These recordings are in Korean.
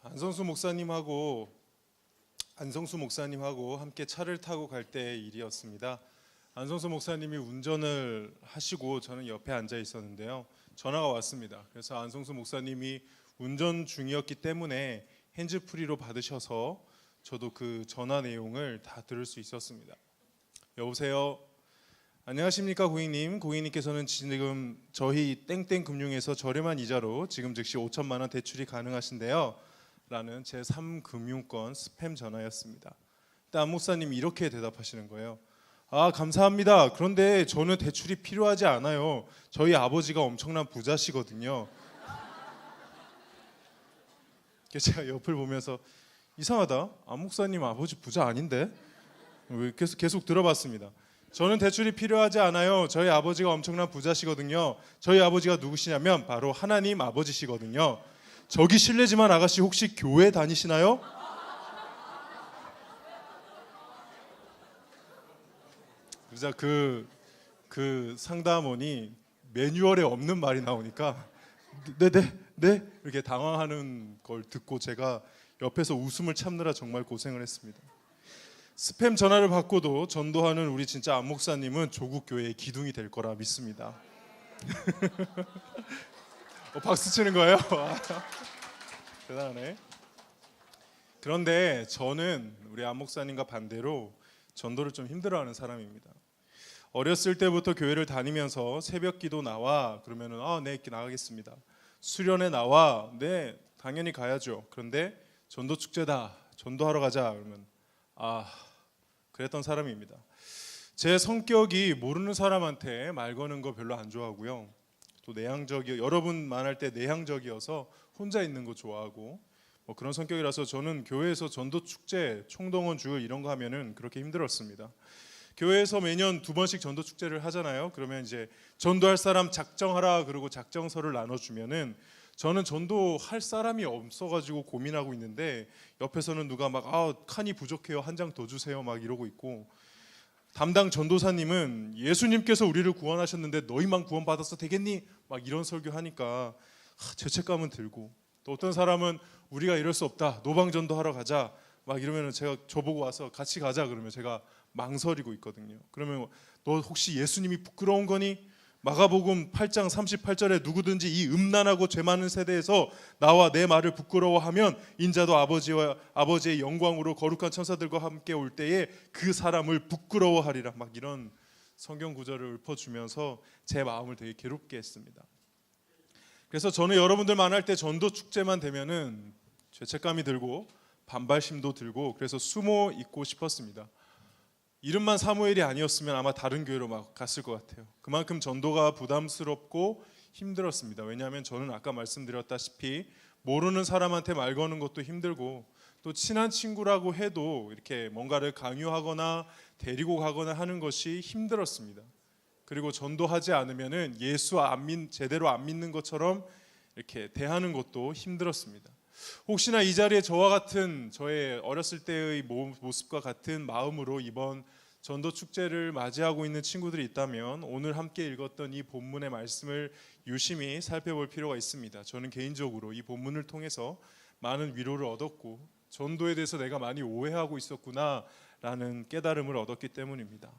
안성수 목사님하고 함께 차를 타고 갈 때의 일이었습니다. 안성수 목사님이 운전을 하시고 저는 옆에 앉아 있었는데요. 전화가 왔습니다. 그래서 안성수 목사님이 운전 중이었기 때문에 핸즈프리로 받으셔서 저도 그 전화 내용을 다 들을 수 있었습니다. 여보세요. 안녕하십니까 고객님. 고객님께서는 지금 저희 땡땡금융에서 저렴한 이자로 지금 즉시 5천만 원 대출이 가능하신데요 라는 제3금융권 스팸 전화였습니다. 그때 안 목사님이 이렇게 대답하시는 거예요. 아, 감사합니다. 그런데 저는 대출이 필요하지 않아요. 저희 아버지가 엄청난 부자시거든요. 제가 옆을 보면서 이상하다. 안 목사님 아버지 부자 아닌데? 계속 들어봤습니다. 저는 대출이 필요하지 않아요. 저희 아버지가 엄청난 부자시거든요. 저희 아버지가 누구시냐면 바로 하나님 아버지시거든요. 저기 실례지만 아가씨 혹시 교회 다니시나요? 그러자 그 상담원이 매뉴얼에 없는 말이 나오니까 네 이렇게 당황하는 걸 듣고 제가 옆에서 웃음을 참느라 정말 고생을 했습니다. 스팸 전화를 받고도 전도하는 우리 진짜 안 목사님은 조국 교회의 기둥이 될 거라 믿습니다. 박수 치는 거예요? 대단하네. 그런데 저는 우리 안 목사님과 반대로 전도를 좀 힘들어하는 사람입니다. 어렸을 때부터 교회를 다니면서 새벽 기도 나와 그러면은 네 나가겠습니다. 수련회 나와 네 당연히 가야죠. 그런데 전도 축제다 전도하러 가자 그러면 그랬던 사람입니다. 제 성격이 모르는 사람한테 말 거는 거 별로 안 좋아하고요. 또 여러분 만날 때 내향적이어서 혼자 있는 거 좋아하고 그런 성격이라서 저는 교회에서 전도 축제, 총동원 주일 이런 거 하면은 그렇게 힘들었습니다. 교회에서 매년 2번씩 전도 축제를 하잖아요. 그러면 이제 전도할 사람 작정하라 그러고 작정서를 나눠주면은 저는 전도할 사람이 없어가지고 고민하고 있는데 옆에서는 누가 막 칸이 부족해요 한 장 더 주세요 막 이러고 있고 담당 전도사님은 예수님께서 우리를 구원하셨는데 너희만 구원받아서 되겠니? 막 이런 설교하니까 죄책감은 들고 또 어떤 사람은 우리가 이럴 수 없다 노방전도하러 가자 막 이러면 저보고 와서 같이 가자 그러면 제가 망설이고 있거든요. 그러면 너 혹시 예수님이 부끄러운 거니? 마가복음 8장 38절에 누구든지 이 음란하고 죄 많은 세대에서 나와 내 말을 부끄러워하면 인자도 아버지의 영광으로 거룩한 천사들과 함께 올 때에 그 사람을 부끄러워하리라 막 이런 성경 구절을 읊어주면서 제 마음을 되게 괴롭게 했습니다. 그래서 저는 여러분들 만날 때 전도 축제만 되면은 죄책감이 들고 반발심도 들고 그래서 숨어 있고 싶었습니다. 이름만 사무엘이 아니었으면 아마 다른 교회로 막 갔을 것 같아요. 그만큼 전도가 부담스럽고 힘들었습니다. 왜냐하면 저는 아까 말씀드렸다시피 모르는 사람한테 말 거는 것도 힘들고 또 친한 친구라고 해도 이렇게 뭔가를 강요하거나 데리고 가거나 하는 것이 힘들었습니다. 그리고 전도하지 않으면은 제대로 안 믿는 것처럼 이렇게 대하는 것도 힘들었습니다. 혹시나 이 자리에 저와 같은 저의 어렸을 때의 모습과 같은 마음으로 이번 전도 축제를 맞이하고 있는 친구들이 있다면 오늘 함께 읽었던 이 본문의 말씀을 유심히 살펴볼 필요가 있습니다. 저는 개인적으로 이 본문을 통해서 많은 위로를 얻었고 전도에 대해서 내가 많이 오해하고 있었구나라는 깨달음을 얻었기 때문입니다.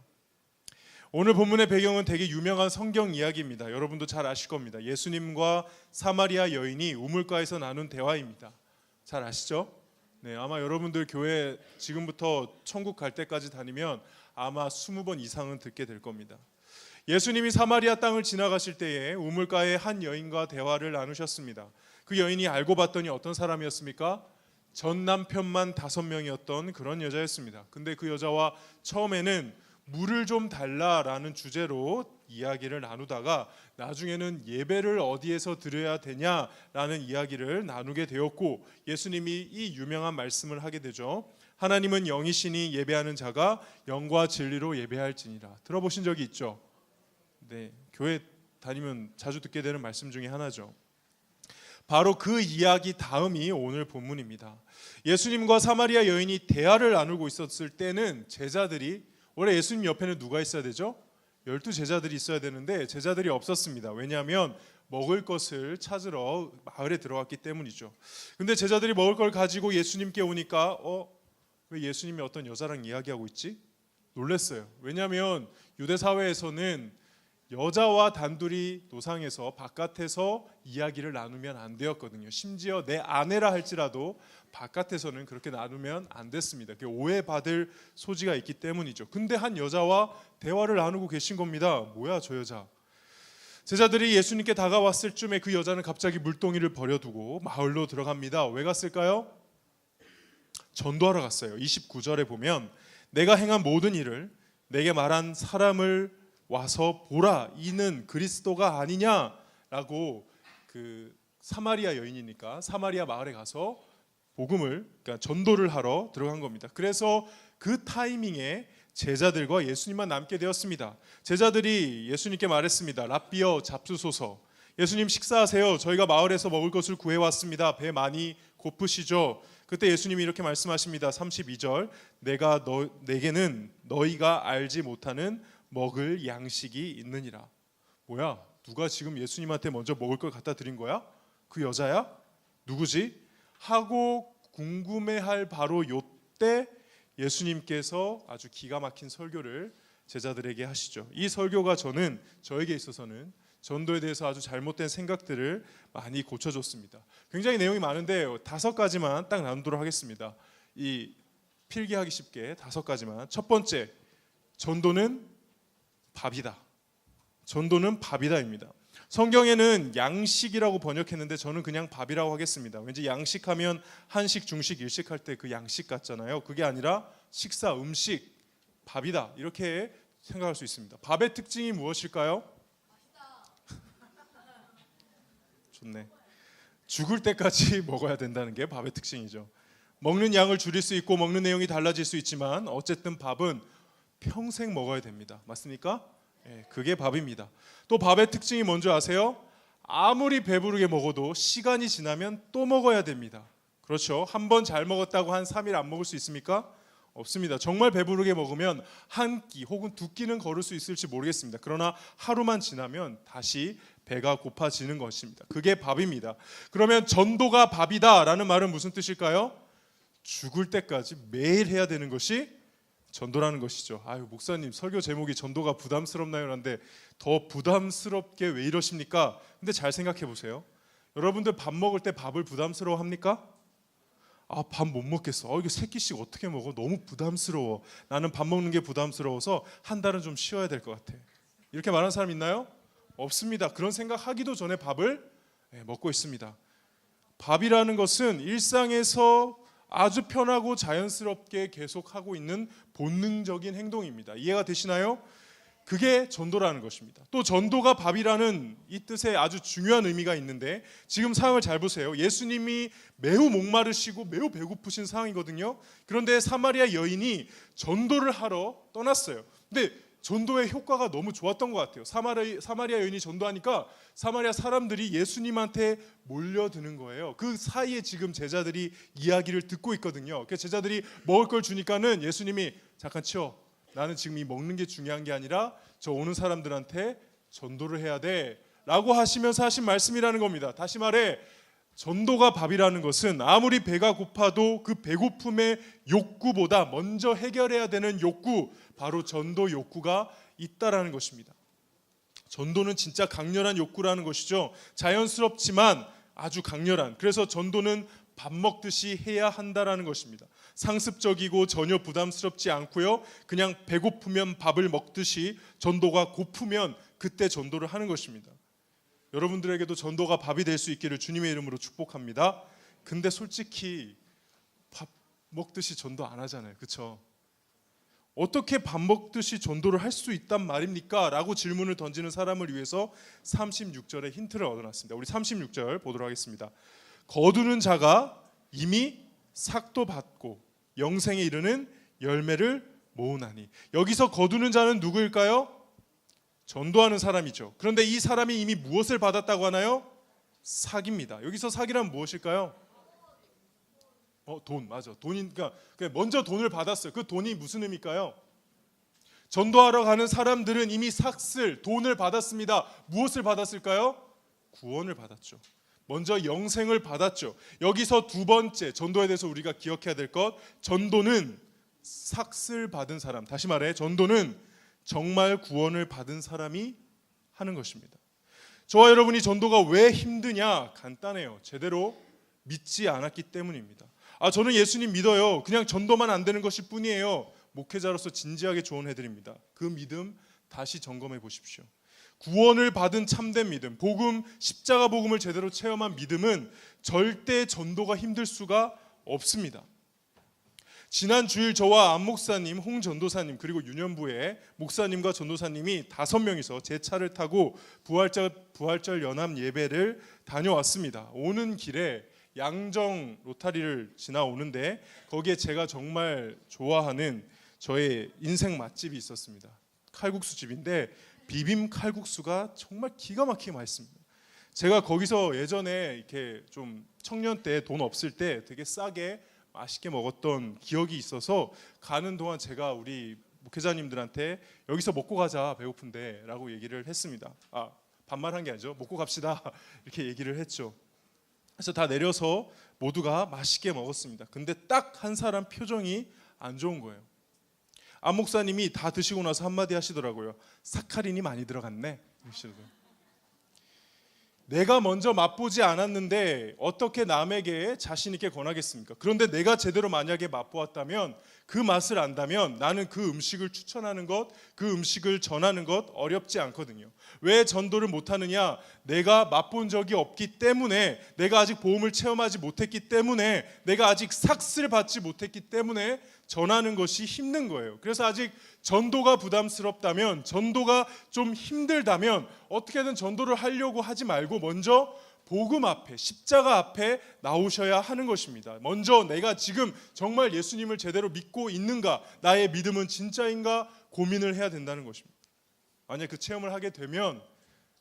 오늘 본문의 배경은 되게 유명한 성경 이야기입니다. 여러분도 잘 아실 겁니다. 예수님과 사마리아 여인이 우물가에서 나눈 대화입니다. 잘 아시죠? 네, 아마 여러분들 교회 지금부터 천국 갈 때까지 다니면 아마 20번 이상은 듣게 될 겁니다. 예수님이 사마리아 땅을 지나가실 때에 우물가에 한 여인과 대화를 나누셨습니다. 그 여인이 알고 봤더니 어떤 사람이었습니까? 전 남편만 5명이었던 그런 여자였습니다. 근데 그 여자와 처음에는 물을 좀 달라라는 주제로 이야기를 나누다가 나중에는 예배를 어디에서 드려야 되냐라는 이야기를 나누게 되었고 예수님이 이 유명한 말씀을 하게 되죠. 하나님은 영이시니 예배하는 자가 영과 진리로 예배할지니라. 들어보신 적이 있죠? 네, 교회 다니면 자주 듣게 되는 말씀 중에 하나죠. 바로 그 이야기 다음이 오늘 본문입니다. 예수님과 사마리아 여인이 대화를 나누고 있었을 때는 제자들이 원래 예수님 옆에는 누가 있어야 되죠? 12 제자들이 있어야 되는데 제자들이 없었습니다. 왜냐하면 먹을 것을 찾으러 마을에 들어갔기 때문이죠. 근데 제자들이 먹을 걸 가지고 예수님께 오니까 왜 예수님이 어떤 여자랑 이야기하고 있지? 놀랐어요. 왜냐하면 유대 사회에서는 여자와 단둘이 노상에서 바깥에서 이야기를 나누면 안 되었거든요. 심지어 내 아내라 할지라도 바깥에서는 그렇게 나누면 안 됐습니다. 그게 오해받을 소지가 있기 때문이죠. 근데 한 여자와 대화를 나누고 계신 겁니다. 뭐야 저 여자. 제자들이 예수님께 다가왔을 쯤에 그 여자는 갑자기 물동이를 버려두고 마을로 들어갑니다. 왜 갔을까요? 전도하러 갔어요. 29절에 보면 내가 행한 모든 일을 내게 말한 사람을 와서 보라, 이는 그리스도가 아니냐라고 그 사마리아 여인이니까 사마리아 마을에 가서 복음을, 그러니까 전도를 하러 들어간 겁니다. 그래서 그 타이밍에 제자들과 예수님만 남게 되었습니다. 제자들이 예수님께 말했습니다. 랍비여 잡수소서. 예수님 식사하세요. 저희가 마을에서 먹을 것을 구해왔습니다. 배 많이 고프시죠? 그때 예수님이 이렇게 말씀하십니다. 32절 내게는 너희가 알지 못하는 먹을 양식이 있느니라. 뭐야? 누가 지금 예수님한테 먼저 먹을 걸 갖다 드린 거야? 그 여자야? 누구지? 하고 궁금해할 바로 요때 예수님께서 아주 기가 막힌 설교를 제자들에게 하시죠. 이 설교가 저에게 있어서는 전도에 대해서 아주 잘못된 생각들을 많이 고쳐줬습니다. 굉장히 내용이 많은데 5가지만 딱 나누도록 하겠습니다. 이 필기하기 쉽게 5가지만. 첫 번째, 전도는 밥이다. 전도는 밥이다입니다. 성경에는 양식이라고 번역했는데 저는 그냥 밥이라고 하겠습니다. 왠지 양식하면 한식, 중식, 일식 할 때 그 양식 같잖아요. 그게 아니라 식사, 음식, 밥이다 이렇게 생각할 수 있습니다. 밥의 특징이 무엇일까요? 좋네. 죽을 때까지 먹어야 된다는 게 밥의 특징이죠. 먹는 양을 줄일 수 있고 먹는 내용이 달라질 수 있지만 어쨌든 밥은 평생 먹어야 됩니다. 맞습니까? 그게 밥입니다. 또 밥의 특징이 뭔지 아세요? 아무리 배부르게 먹어도 시간이 지나면 또 먹어야 됩니다. 그렇죠? 한 번 잘 먹었다고 한 3일 안 먹을 수 있습니까? 없습니다. 정말 배부르게 먹으면 한 끼 혹은 2끼는 걸을 수 있을지 모르겠습니다. 그러나 하루만 지나면 다시 배가 고파지는 것입니다. 그게 밥입니다. 그러면 전도가 밥이다라는 말은 무슨 뜻일까요? 죽을 때까지 매일 해야 되는 것이 전도라는 것이죠. 아유 목사님 설교 제목이 전도가 부담스럽나요? 라는데 더 부담스럽게 왜 이러십니까? 근데 잘 생각해 보세요. 여러분들 밥 먹을 때 밥을 부담스러워합니까? 밥 못 먹겠어. 이거 3끼씩 어떻게 먹어? 너무 부담스러워. 나는 밥 먹는 게 부담스러워서 한 달은 좀 쉬어야 될 것 같아. 이렇게 말하는 사람 있나요? 없습니다. 그런 생각하기도 전에 밥을 먹고 있습니다. 밥이라는 것은 일상에서 아주 편하고 자연스럽게 계속하고 있는 본능적인 행동입니다. 이해가 되시나요? 그게 전도라는 것입니다. 또 전도가 밥이라는 이 뜻에 아주 중요한 의미가 있는데 지금 상황을 잘 보세요. 예수님이 매우 목마르시고 매우 배고프신 상황이거든요. 그런데 사마리아 여인이 전도를 하러 떠났어요. 근데 전도의 효과가 너무 좋았던 것 같아요. 사마리아 여인이 전도하니까 사마리아 사람들이 예수님한테 몰려드는 거예요. 그 사이에 지금 제자들이 이야기를 듣고 있거든요. 그래서 제자들이 먹을 걸 주니까는 예수님이 잠깐 치워. 나는 지금 이 먹는 게 중요한 게 아니라 저 오는 사람들한테 전도를 해야 돼 라고 하시면서 하신 말씀이라는 겁니다. 다시 말해 전도가 밥이라는 것은 아무리 배가 고파도 그 배고픔의 욕구보다 먼저 해결해야 되는 욕구, 바로 전도 욕구가 있다라는 것입니다. 전도는 진짜 강렬한 욕구라는 것이죠. 자연스럽지만 아주 강렬한. 그래서 전도는 밥 먹듯이 해야 한다라는 것입니다. 상습적이고 전혀 부담스럽지 않고요. 그냥 배고프면 밥을 먹듯이 전도가 고프면 그때 전도를 하는 것입니다. 여러분들에게도 전도가 밥이 될 수 있기를 주님의 이름으로 축복합니다. 근데 솔직히 밥 먹듯이 전도 안 하잖아요. 그렇죠? 어떻게 밥 먹듯이 전도를 할 수 있단 말입니까? 라고 질문을 던지는 사람을 위해서 36절에 힌트를 얻어놨습니다. 우리 36절 보도록 하겠습니다. 거두는 자가 이미 삭도 받고 영생에 이르는 열매를 모으나니. 여기서 거두는 자는 누구일까요? 전도하는 사람이죠. 그런데 이 사람이 이미 무엇을 받았다고 하나요? 삭입니다. 여기서 삭이란 무엇일까요? 돈, 맞아. 돈이니까 먼저 돈을 받았어요. 그 돈이 무슨 의미일까요? 전도하러 가는 사람들은 이미 삭슬, 돈을 받았습니다. 무엇을 받았을까요? 구원을 받았죠. 먼저 영생을 받았죠. 여기서 두 번째 전도에 대해서 우리가 기억해야 될 것, 전도는 삭슬 받은 사람, 다시 말해 전도는 정말 구원을 받은 사람이 하는 것입니다. 저와 여러분이 전도가 왜 힘드냐? 간단해요. 제대로 믿지 않았기 때문입니다. 저는 예수님 믿어요. 그냥 전도만 안 되는 것일 뿐이에요. 목회자로서 진지하게 조언해드립니다. 그 믿음 다시 점검해 보십시오. 구원을 받은 참된 믿음, 복음, 십자가 복음을 제대로 체험한 믿음은 절대 전도가 힘들 수가 없습니다. 지난 주일 저와 안 목사님, 홍 전도사님, 그리고 유년부의 목사님과 전도사님이 5명이서 제 차를 타고 부활절 연합 예배를 다녀왔습니다. 오는 길에 양정 로타리를 지나오는데 거기에 제가 정말 좋아하는 저의 인생 맛집이 있었습니다. 칼국수집인데 비빔 칼국수가 정말 기가 막히게 맛있습니다. 제가 거기서 예전에 이렇게 좀 청년 때 돈 없을 때 되게 싸게 맛있게 먹었던 기억이 있어서 가는 동안 제가 우리 목회자님들한테 여기서 먹고 가자, 배고픈데 라고 얘기를 했습니다. 반말한 게 아니죠. 먹고 갑시다 이렇게 얘기를 했죠. 그래서 다 내려서 모두가 맛있게 먹었습니다. 근데 딱 한 사람 표정이 안 좋은 거예요. 안 목사님이 다 드시고 나서 한마디 하시더라고요. 사카린이 많이 들어갔네. 내가 먼저 맛보지 않았는데 어떻게 남에게 자신 있게 권하겠습니까? 그런데 내가 제대로 만약에 맛보았다면, 그 맛을 안다면 나는 그 음식을 추천하는 것, 그 음식을 전하는 것 어렵지 않거든요. 왜 전도를 못하느냐? 내가 맛본 적이 없기 때문에, 내가 아직 복음을 체험하지 못했기 때문에, 내가 아직 삭슬 받지 못했기 때문에 전하는 것이 힘든 거예요. 그래서 아직 전도가 부담스럽다면, 전도가 좀 힘들다면 어떻게든 전도를 하려고 하지 말고 먼저 복음 앞에, 십자가 앞에 나오셔야 하는 것입니다. 먼저 내가 지금 정말 예수님을 제대로 믿고 있는가, 나의 믿음은 진짜인가 고민을 해야 된다는 것입니다. 만약 그 체험을 하게 되면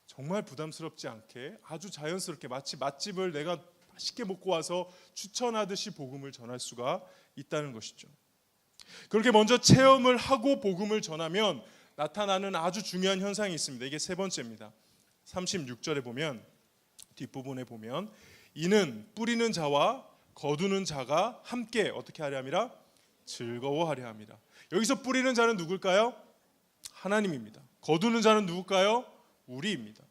정말 부담스럽지 않게 아주 자연스럽게 마치 맛집을 내가 맛있게 먹고 와서 추천하듯이 복음을 전할 수가 있다는 것이죠. 그렇게 먼저 체험을 하고 복음을 전하면 나타나는 아주 중요한 현상이 있습니다. 이게 세 번째입니다. 36절에 보면, 뒷부분에 보면, 이는 뿌리는 자와 거두는 자가 함께 어떻게 하려 함이라? 즐거워하려 함이라. 여기서 뿌리는 자는 누굴까요? 하나님입니다. 거두는 자는 누굴까요? 우리입니다.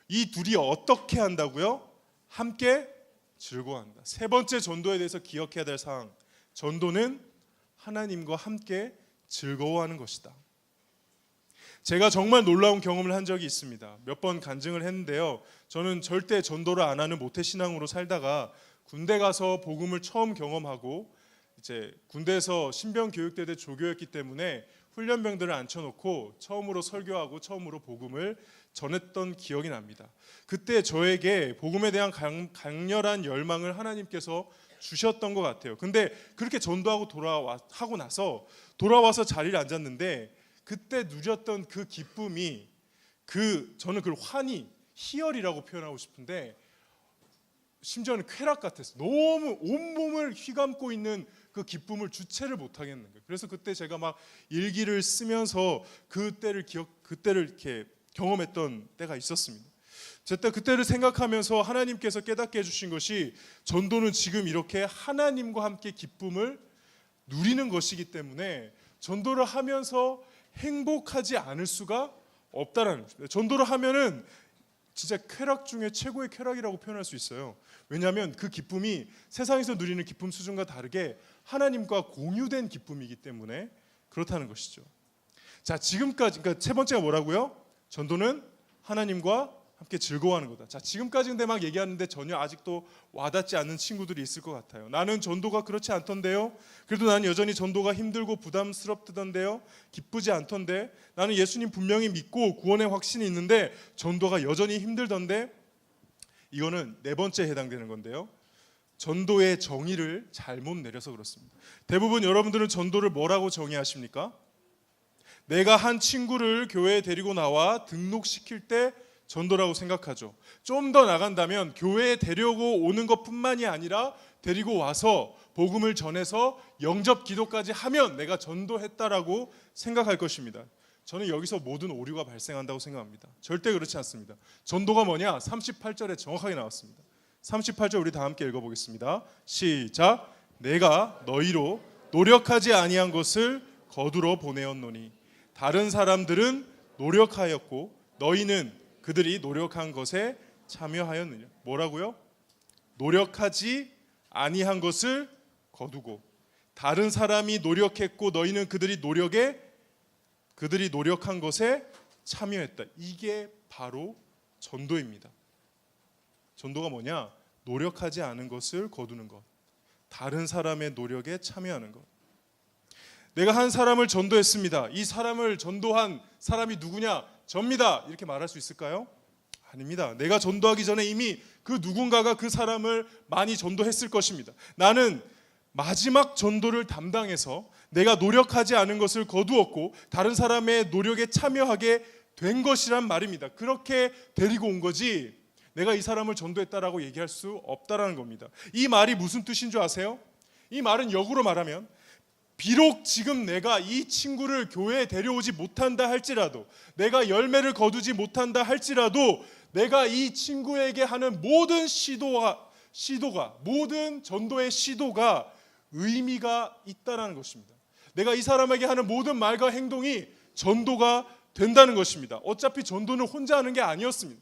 이 둘이 어떻게 한다고요? 함께 즐거워한다. 세 번째 전도에 대해서 기억해야 될 사항, 전도는 하나님과 함께 즐거워하는 것이다. 제가 정말 놀라운 경험을 한 적이 있습니다. 몇 번 간증을 했는데요. 저는 절대 전도를 안 하는 모태신앙으로 살다가 군대 가서 복음을 처음 경험하고, 이제 군대에서 신병 교육대 때 조교였기 때문에 훈련병들을 앉혀놓고 처음으로 설교하고 처음으로 복음을 전했던 기억이 납니다. 그때 저에게 복음에 대한 강렬한 열망을 하나님께서 주셨던 것 같아요. 근데 그렇게 전도하고 하고 나서 돌아와서 자리를 앉았는데, 그때 누렸던 그 기쁨이, 저는 그걸 환희, 희열이라고 표현하고 싶은데, 심지어는 쾌락 같았어요. 너무 온몸을 휘감고 있는 그 기쁨을 주체를 못하겠는 거예요. 그래서 그때 제가 막 일기를 쓰면서 그때를 이렇게 경험했던 때가 있었습니다. 제가 그때를 생각하면서 하나님께서 깨닫게 해주신 것이, 전도는 지금 이렇게 하나님과 함께 기쁨을 누리는 것이기 때문에 전도를 하면서 행복하지 않을 수가 없다라는 것입니다. 전도를 하면은 진짜 쾌락 중에 최고의 쾌락이라고 표현할 수 있어요. 왜냐하면 그 기쁨이 세상에서 누리는 기쁨 수준과 다르게 하나님과 공유된 기쁨이기 때문에 그렇다는 것이죠. 자, 지금까지, 그러니까 세 번째가 뭐라고요? 전도는 하나님과 함께 즐거워하는 거다. 자, 지금까지 근데 막 얘기하는데 전혀 아직도 와닿지 않는 친구들이 있을 것 같아요. 나는 전도가 그렇지 않던데요. 그래도 나는 여전히 전도가 힘들고 부담스럽던데요. 기쁘지 않던데. 나는 예수님 분명히 믿고 구원의 확신이 있는데 전도가 여전히 힘들던데. 이거는 네 번째에 해당되는 건데요. 전도의 정의를 잘못 내려서 그렇습니다. 대부분 여러분들은 전도를 뭐라고 정의하십니까? 내가 한 친구를 교회에 데리고 나와 등록시킬 때 전도라고 생각하죠. 좀 더 나간다면 교회에 데려고 오는 것뿐만이 아니라 데리고 와서 복음을 전해서 영접 기도까지 하면 내가 전도했다라고 생각할 것입니다. 저는 여기서 모든 오류가 발생한다고 생각합니다. 절대 그렇지 않습니다. 전도가 뭐냐? 38절에 정확하게 나왔습니다. 38절 우리 다 함께 읽어보겠습니다. 시작. 내가 너희로 노력하지 아니한 것을 거두러 보내었노니 다른 사람들은 노력하였고 너희는 그들이 노력한 것에 참여하였느냐. 뭐라고요? 노력하지 아니한 것을 거두고 다른 사람이 노력했고 너희는 그들이 노력한 것에 참여했다. 이게 바로 전도입니다. 전도가 뭐냐? 노력하지 않은 것을 거두는 것, 다른 사람의 노력에 참여하는 것. 내가 한 사람을 전도했습니다. 이 사람을 전도한 사람이 누구냐? 접니다. 이렇게 말할 수 있을까요? 아닙니다. 내가 전도하기 전에 이미 그 누군가가 그 사람을 많이 전도했을 것입니다. 나는 마지막 전도를 담당해서 내가 노력하지 않은 것을 거두었고 다른 사람의 노력에 참여하게 된 것이란 말입니다. 그렇게 데리고 온 거지 내가 이 사람을 전도했다라고 얘기할 수 없다라는 겁니다. 이 말이 무슨 뜻인 줄 아세요? 이 말은 역으로 말하면 비록 지금 내가 이 친구를 교회에 데려오지 못한다 할지라도, 내가 열매를 거두지 못한다 할지라도 내가 이 친구에게 하는 모든 시도가 모든 전도의 시도가 의미가 있다라는 것입니다. 내가 이 사람에게 하는 모든 말과 행동이 전도가 된다는 것입니다. 어차피 전도는 혼자 하는 게 아니었습니다.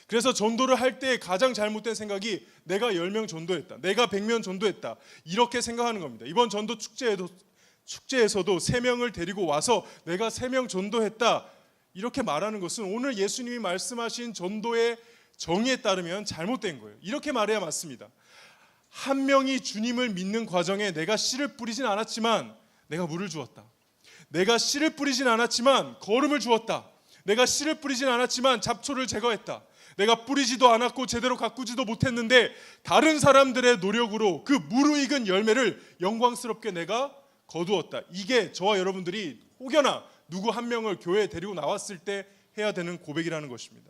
그래서 전도를 할 때 가장 잘못된 생각이 내가 10명 전도했다, 내가 100명 전도했다, 이렇게 생각하는 겁니다. 이번 전도 축제에서도 3명을 데리고 와서 내가 3명 전도했다 이렇게 말하는 것은 오늘 예수님이 말씀하신 전도의 정의에 따르면 잘못된 거예요. 이렇게 말해야 맞습니다. 한 명이 주님을 믿는 과정에 내가 씨를 뿌리진 않았지만 내가 물을 주었다. 내가 씨를 뿌리진 않았지만 거름을 주었다. 내가 씨를 뿌리진 않았지만 잡초를 제거했다. 내가 뿌리지도 않았고 제대로 가꾸지도 못했는데 다른 사람들의 노력으로 그 무르익은 열매를 영광스럽게 내가 거두었다. 이게 저와 여러분들이 혹여나 누구 한 명을 교회에 데리고 나왔을 때 해야 되는 고백이라는 것입니다.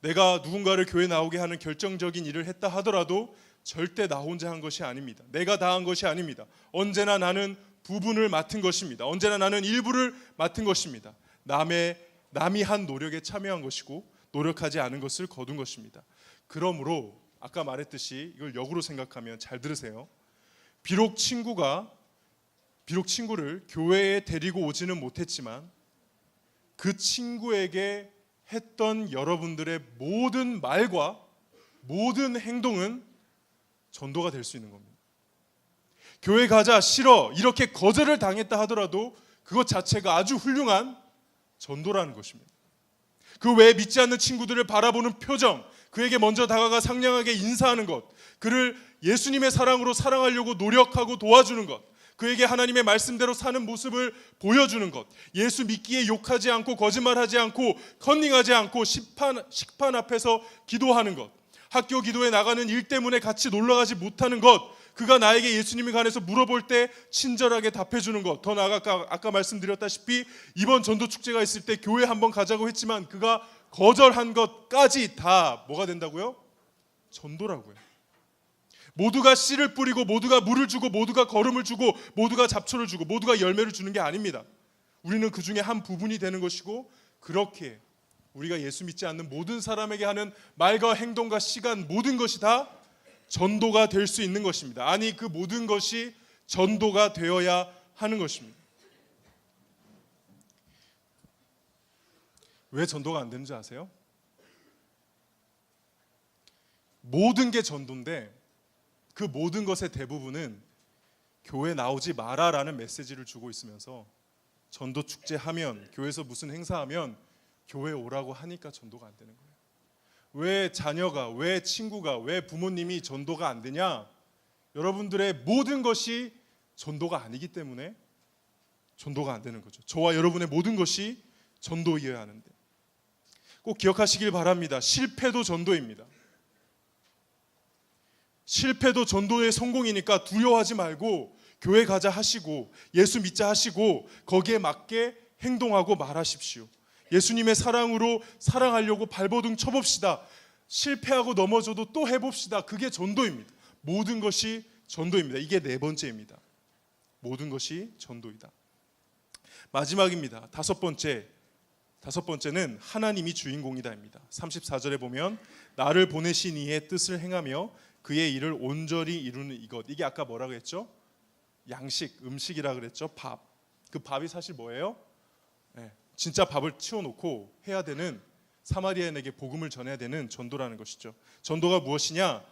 내가 누군가를 교회에 나오게 하는 결정적인 일을 했다 하더라도 절대 나 혼자 한 것이 아닙니다. 내가 다 한 것이 아닙니다. 언제나 나는 부분을 맡은 것입니다. 언제나 나는 일부를 맡은 것입니다. 남이 한 노력에 참여한 것이고 노력하지 않은 것을 거둔 것입니다. 그러므로 아까 말했듯이 이걸 역으로 생각하면 잘 들으세요. 비록 친구를 교회에 데리고 오지는 못했지만 그 친구에게 했던 여러분들의 모든 말과 모든 행동은 전도가 될 수 있는 겁니다. 교회 가자 싫어 이렇게 거절을 당했다 하더라도 그것 자체가 아주 훌륭한 전도라는 것입니다. 그 외에 믿지 않는 친구들을 바라보는 표정, 그에게 먼저 다가가 상냥하게 인사하는 것, 그를 예수님의 사랑으로 사랑하려고 노력하고 도와주는 것, 그에게 하나님의 말씀대로 사는 모습을 보여주는 것, 예수 믿기에 욕하지 않고 거짓말하지 않고 컨닝하지 않고 식판 앞에서 기도하는 것, 학교 기도에 나가는 일 때문에 같이 놀러가지 못하는 것, 그가 나에게 예수님에 관해서 물어볼 때 친절하게 답해주는 것, 더 나아가 아까 말씀드렸다시피 이번 전도 축제가 있을 때 교회 한번 가자고 했지만 그가 거절한 것까지 다 뭐가 된다고요? 전도라고요. 모두가 씨를 뿌리고 모두가 물을 주고 모두가 거름을 주고 모두가 잡초를 주고 모두가 열매를 주는 게 아닙니다. 우리는 그 중에 한 부분이 되는 것이고 그렇게 우리가 예수 믿지 않는 모든 사람에게 하는 말과 행동과 시간 모든 것이 다 전도가 될 수 있는 것입니다. 아니 그 모든 것이 전도가 되어야 하는 것입니다. 왜 전도가 안 되는지 아세요? 모든 게 전도인데 그 모든 것의 대부분은 교회 나오지 마라라는 메시지를 주고 있으면서 전도 축제하면 교회에서 무슨 행사하면 교회 오라고 하니까 전도가 안 되는 거예요. 왜 자녀가, 왜 친구가, 왜 부모님이 전도가 안 되냐? 여러분들의 모든 것이 전도가 아니기 때문에 전도가 안 되는 거죠. 저와 여러분의 모든 것이 전도이어야 하는데 꼭 기억하시길 바랍니다. 실패도 전도입니다. 실패도 전도의 성공이니까 두려워하지 말고 교회 가자 하시고 예수 믿자 하시고 거기에 맞게 행동하고 말하십시오. 예수님의 사랑으로 사랑하려고 발버둥 쳐봅시다. 실패하고 넘어져도 또 해봅시다. 그게 전도입니다. 모든 것이 전도입니다. 이게 네 번째입니다. 모든 것이 전도이다. 마지막입니다. 다섯 번째는 하나님이 주인공이다입니다. 34절에 보면 나를 보내신 이의 뜻을 행하며 그의 일을 온전히 이루는 이것. 이게 아까 뭐라고 했죠? 양식, 음식이라 그랬죠. 밥. 그 밥이 사실 뭐예요? 진짜 밥을 치워놓고 해야 되는, 사마리아인에게 복음을 전해야 되는 전도라는 것이죠. 전도가 무엇이냐?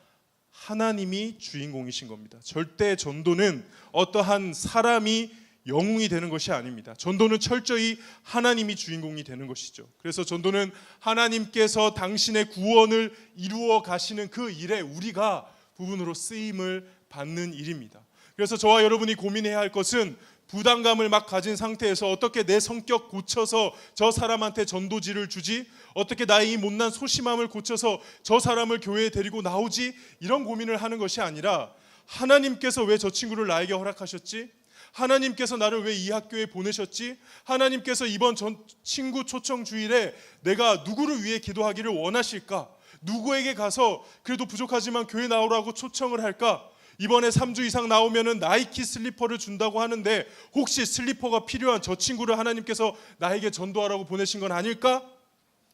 하나님이 주인공이신 겁니다. 절대 전도는 어떠한 사람이 영웅이 되는 것이 아닙니다. 전도는 철저히 하나님이 주인공이 되는 것이죠. 그래서 전도는 하나님께서 당신의 구원을 이루어 가시는 그 일에 우리가 부분으로 쓰임을 받는 일입니다. 그래서 저와 여러분이 고민해야 할 것은 부담감을 막 가진 상태에서 어떻게 내 성격 고쳐서 저 사람한테 전도지를 주지? 어떻게 나의 이 못난 소심함을 고쳐서 저 사람을 교회에 데리고 나오지? 이런 고민을 하는 것이 아니라 하나님께서 왜 저 친구를 나에게 허락하셨지? 하나님께서 나를 왜 이 학교에 보내셨지? 하나님께서 이번 친구 초청 주일에 내가 누구를 위해 기도하기를 원하실까? 누구에게 가서 그래도 부족하지만 교회 나오라고 초청을 할까? 이번에 3주 이상 나오면은 나이키 슬리퍼를 준다고 하는데 혹시 슬리퍼가 필요한 저 친구를 하나님께서 나에게 전도하라고 보내신 건 아닐까?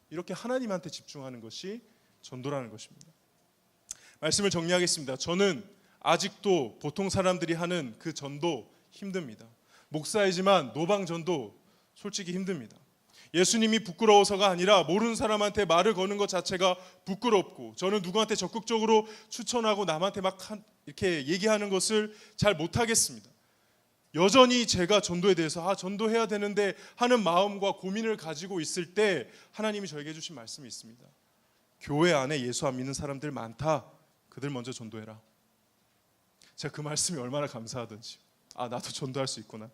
이렇게 하나님한테 집중하는 것이 전도라는 것입니다. 말씀을 정리하겠습니다. 저는 아직도 보통 사람들이 하는 그 전도 힘듭니다. 목사이지만 노방 전도 솔직히 힘듭니다. 예수님이 부끄러워서가 아니라 모르는 사람한테 말을 거는 것 자체가 부끄럽고, 저는 누구한테 적극적으로 추천하고 남한테 막 이렇게 얘기하는 것을 잘 못하겠습니다. 여전히 제가 전도에 대해서 전도해야 되는데 하는 마음과 고민을 가지고 있을 때 하나님이 저에게 주신 말씀이 있습니다. 교회 안에 예수 안 믿는 사람들 많다. 그들 먼저 전도해라. 제가 그 말씀이 얼마나 감사하던지. 나도 전도할 수 있구나.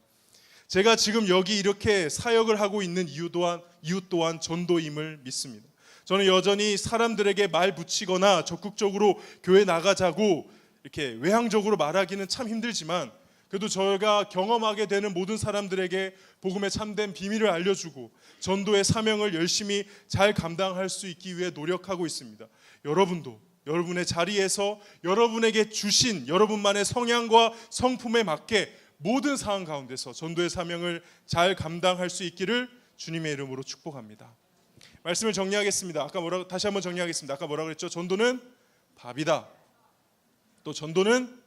제가 지금 여기 이렇게 사역을 하고 있는 이유 또한 전도임을 믿습니다. 저는 여전히 사람들에게 말 붙이거나 적극적으로 교회 나가자고 이렇게 외향적으로 말하기는 참 힘들지만, 그래도 저희가 경험하게 되는 모든 사람들에게 복음의 참된 비밀을 알려주고 전도의 사명을 열심히 잘 감당할 수 있기 위해 노력하고 있습니다. 여러분도 여러분의 자리에서 여러분에게 주신 여러분만의 성향과 성품에 맞게 모든 상황 가운데서 전도의 사명을 잘 감당할 수 있기를 주님의 이름으로 축복합니다. 말씀을 정리하겠습니다. 다시 한번 정리하겠습니다. 아까 뭐라고 그랬죠? 전도는 밥이다. 또 전도는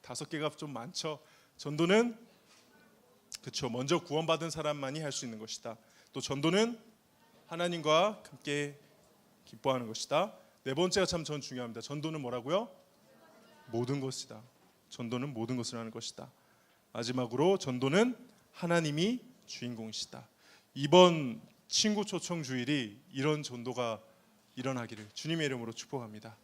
5개가 좀 많죠. 전도는 먼저 구원받은 사람만이 할 수 있는 것이다. 또 전도는 하나님과 함께 기뻐하는 것이다. 네 번째가 참 전 중요합니다. 전도는 뭐라고요? 모든 것이다. 전도는 모든 것을 하는 것이다. 마지막으로 전도는 하나님이 주인공이시다. 이번 친구 초청 주일이 이런 전도가 일어나기를 주님의 이름으로 축복합니다.